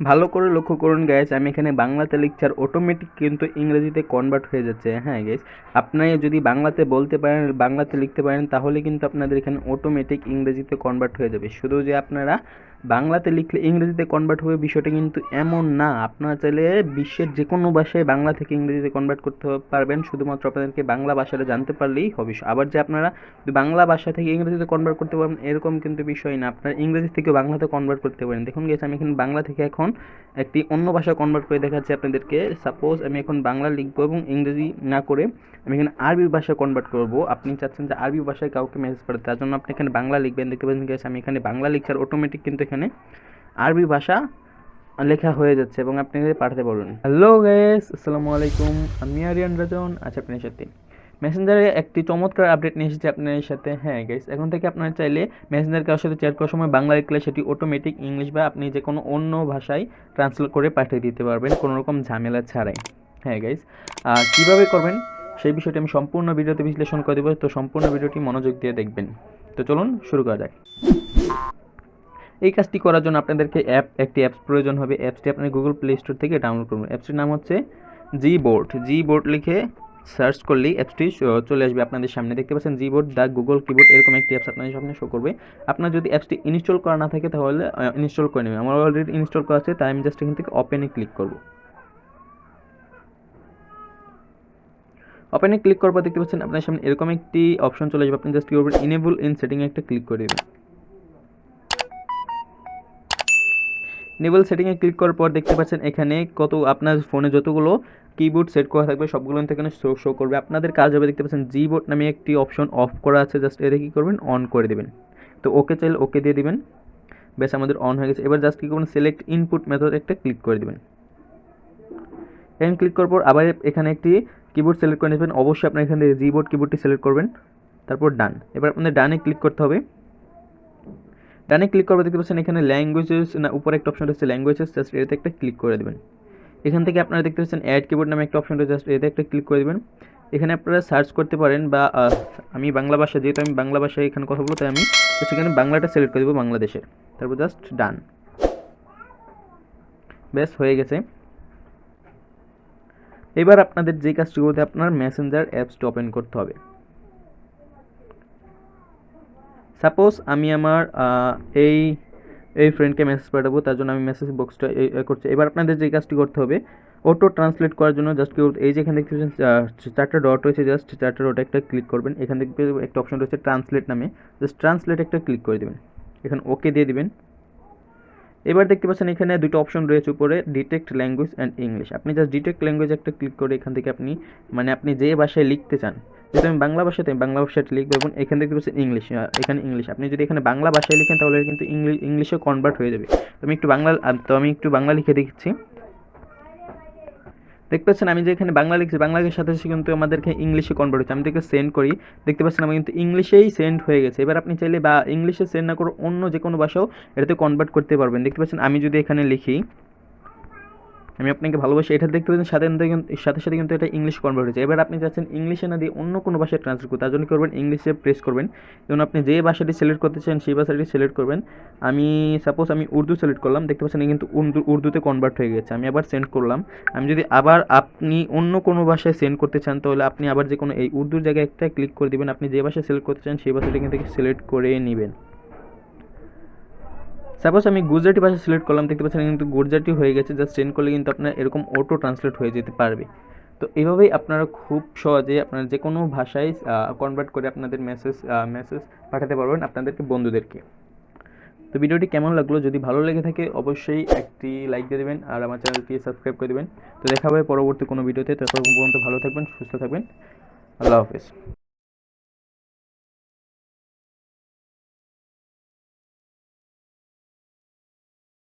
ভালো করে লক্ষ্য করুন গাইস, আমি এখানে বাংলাতে লিখছি আর অটোমেটিক কিন্তু ইংরেজিতে কনভার্ট হয়ে যাচ্ছে। হ্যাঁ গাইস, আপনি যদি বাংলাতে বলতে পারেন, বাংলাতে লিখতে পারেন, তাহলে কিন্তু আপনাদের এখানে অটোমেটিক ইংরেজিতে কনভার্ট হয়ে যাবে। শুধু যে আপনারা বাংলাতে লিখলে ইংরেজিতে কনভার্ট হবে বিষয়টা কিন্তু এমন না। আপনারা চাইলে বিশ্বের যে কোনো ভাষায় বাংলা থেকে ইংরেজিতে কনভার্ট করতে পারবেন, শুধুমাত্র আপনাদেরকে বাংলা ভাষাটা জানতে পারলেই হবে। আবার যে আপনারা বাংলা ভাষা থেকে ইংরেজিতে কনভার্ট করতে পারবেন এরকম কিন্তু বিষয় না, আপনারা ইংরেজি থেকে বাংলাতে কনভার্ট করতে পারেন। দেখুন গেছে, আমি এখানে বাংলা থেকে এখন একটি অন্য ভাষা কনভার্ট করে দেখাচ্ছি আপনাদেরকে। সাপোজ আমি এখন বাংলা লিখবো এবং ইংরেজি না করে আমি এখানে আরবি ভাষা কনভার্ট করব। আপনি চাচ্ছেন যে আরবি ভাষায় কাউকে মেসেজ পাঠাতে, তার জন্য আপনি এখানে বাংলা লিখবেন। দেখতে পাচ্ছেন গেছে, আমি এখানে বাংলা লিখছি আর অটোমেটিক কিন্তু এখানে আরবি ভাষা লেখা হয়ে যাচ্ছে এবং আপনি পাঠাতে পারবেন। হ্যালো গাইস, আসসালামু আলাইকুম, আমি রাজন আছি আপনার সাথে। মেসেঞ্জারে একটি চমৎকার আপডেট নিয়ে এসেছি আপনার সাথে। হ্যাঁ গাইস, এখন থেকে আপনারা চাইলে মেসেঞ্জার কারোর সাথে চ্যাট করার সময় বাংলা লিখলে সেটি অটোমেটিক ইংলিশ বা আপনি যে কোনো অন্য ভাষায় ট্রান্সলেট করে পাঠিয়ে দিতে পারবেন কোনো রকম ঝামেলা ছাড়াই। হ্যাঁ গাইস, কীভাবে করবেন সেই বিষয়টি আমি সম্পূর্ণ ভিডিওতে বিশ্লেষণ করে দেবো, তো সম্পূর্ণ ভিডিওটি মনোযোগ দিয়ে দেখবেন। তো চলুন শুরু করা যাক। এই কাজটি করার জন্য আপনাদেরকে একটি অ্যাপস প্রয়োজন হবে। অ্যাপসটি আপনি গুগল প্লে স্টোর থেকে ডাউনলোড করবেন। অ্যাপসটির নাম হচ্ছে জি-বোর্ড লিখে সার্চ করলেই অ্যাপসটি চলে আসবে আপনাদের সামনে। দেখতে পাচ্ছেন জি-বোর্ড দ্য গুগল কিবোর্ড, এরকম একটি অ্যাপস আপনাদের সামনে শো করবে। আপনার যদি অ্যাপসটি ইনস্টল করা না থাকে তাহলে ইনস্টল করে নেবেন। আমার অলরেডি ইনস্টল করা আছে, তাই আমি জাস্ট এখান থেকে ওপেনে ক্লিক করব। ওপেনে ক্লিক করার পর দেখতে পাচ্ছেন আপনার সামনে এরকম একটি অপশন চলে আসবে। আপনি জাস্ট কি করবেন, ইনেবল ইন সেটিংয়ে একটা ক্লিক করে দেবেন। ইনেবল সেটিংয়ে ক্লিক করার পর দেখতে পাচ্ছেন এখানে আপনার ফোনে যতগুলো কিবোর্ড সেট করা থাকবে সবগুলো এখানে শো করবে। আপনাদের কাজ হবে, দেখতে পাচ্ছেন জি-বোর্ড নামে একটি অপশন অফ করা আছে, জাস্ট এটা কী করবেন, অন করে দেবেন। তো ওকে চাইলে ওকে দিয়ে দিবেন। বেশ, আমাদের অন হয়ে গেছে। এবার জাস্ট কী করবেন, সিলেক্ট ইনপুট মেথড একটা ক্লিক করে দেবেন। এখানে ক্লিক করার পর আবার এখানে একটি কিবোর্ড সিলেক্ট করে নেবেন। অবশ্যই আপনার এখান থেকে জি-বোর্ড কিবোর্ডটি সিলেক্ট করবেন, তারপর ডান। এবার আপনাদের ডানে ক্লিক করতে হবে। ডানে ক্লিক করবে, দেখতে পাচ্ছেন এখানে ল্যাঙ্গুয়েজেস না উপরে একটা অপশন রয়েছে ল্যাঙ্গুয়েজেস, জাস্ট এটাতে একটা ক্লিক করে দেবেন। এখান থেকে আপনারা দেখতে পাচ্ছেন অ্যাড কিবোর্ড নামে একটা অপশন রয়েছে, জাস্ট এতে একটা ক্লিক করে দেবেন। এখানে আপনারা সার্চ করতে পারেন বা আমি বাংলা ভাষা, যেহেতু আমি বাংলা ভাষায় এখানে কথা বলবো তাই আমি সেখানে বাংলাটা সিলেক্ট করে দেবো, বাংলাদেশের। তারপর জাস্ট ডান। ব্যাস হয়ে গেছে। এবার আপনাদের যে কাজটি করতে আপনার মেসেঞ্জার অ্যাপসটি ওপেন করতে হবে। সাপোজ আমি আমার এই ফ্রেন্ডকে মেসেজ পাঠাবো, তার জন্য আমি মেসেজ বক্সটা করছি। এবার আপনাদের যে কাজটি করতে হবে, অটো ট্রান্সলেট করার জন্য জাস্ট এই যে এখানে দেখতে পাচ্ছেন চারটা ডট রয়েছে, জাস্ট চারটা ডট একটা ক্লিক করবেন। এখান থেকে একটা অপশন রয়েছে ট্রান্সলেট নামে, জাস্ট ট্রান্সলেট একটা ক্লিক করে দেবেন। এখানে ওকে দিয়ে দিবেন। এবার দেখতে পাচ্ছেন এখানে দুটো অপশন রয়েছে উপরে, ডিটেক্ট ল্যাঙ্গুয়েজ অ্যান্ড ইংলিশ। আপনি জাস্ট ডিটেক্ট ল্যাঙ্গুয়েজ একটা ক্লিক করে এখান থেকে আপনি যে ভাষায় লিখতে চান, যেহেতু আমি বাংলা ভাষাতে বাংলা ভাষাটা লিখবো এবং এখানে দেখতে পাচ্ছেন ইংলিশ, এখানে ইংলিশ। আপনি যদি এখানে বাংলা ভাষায় লিখেন তাহলে কিন্তু ইংলিশে কনভার্ট হয়ে যাবে। তো আমি একটু বাংলা লিখে দিচ্ছি। দেখতে পাচ্ছেন আমি যে এখানে বাংলা লিখছি, বাংলার সাথে সাথে কিন্তু আমাদেরকে ইংলিশে কনভার্ট হচ্ছে। আমি দেখে সেন্ড করি, দেখতে পাচ্ছেন আমি কিন্তু ইংলিশেই সেন্ড হয়ে গেছে। এবার আপনি চাইলে বা ইংলিশে সেন্ড না করে অন্য যে কোনো ভাষাও এটাতে কনভার্ট করতে পারবেন। দেখতে পাচ্ছেন আমি যদি এখানে লিখি আমি আপনাকে ভালোবাসি, এটা দেখতে পাচ্ছেন সাথে সাথে কিন্তু এটা ইংলিশ কনভার্ট হয়েছে। এবার আপনি চাচ্ছেন ইংলিশে না দিয়ে অন্য কোনো ভাষায় ট্রান্সলেট করতে, তার জন্য করবেন ইংলিশে প্রেস করবেন এবং আপনি যে ভাষাটি সিলেক্ট করতে চান সেই ভাষাটি সিলেক্ট করবেন। আমি সাপোজ আমি উর্দু সিলেক্ট করলাম, দেখতে পাচ্ছেন কিন্তু উর্দুতে কনভার্ট হয়ে গেছে। আমি আবার সেন্ড করলাম। আমি যদি আবার আপনি অন্য কোনো ভাষায় সেন্ড করতে চান তাহলে আপনি আবার যে কোনো এই উর্দুর জায়গায় একটা ক্লিক করে দেবেন। আপনি যে ভাষায় সিলেক্ট করতে চান সেই ভাষাটি কিন্তু সিলেক্ট করে নেবেন। সাপোজ আমি গুজরাটি ভাষা সিলেক্ট করলাম, দেখতে পাচ্ছেন কিন্তু গুজরাটি হয়ে গেছে। জাস্ট সেন্ড করলে কিন্তু আপনার এরকম অটো ট্রান্সলেট হয়ে যেতে পারবে। তো এইভাবেই আপনারা খুব সহজে আপনারা যে কোনো ভাষায় কনভার্ট করে আপনাদের মেসেজ পাঠাতে পারবেন আপনাদেরকে বন্ধুদেরকে। তো ভিডিওটি কেমন লাগলো, যদি ভালো লেগে থাকে অবশ্যই একটি লাইক দিয়ে দেবেন আর আমার চ্যানেলটি সাবস্ক্রাইব করে দেবেন। তো দেখা হবে পরবর্তী কোনো ভিডিওতে। ততক্ষণ পর্যন্ত ভালো থাকবেন, সুস্থ থাকবেন। আল্লাহ হাফেজ।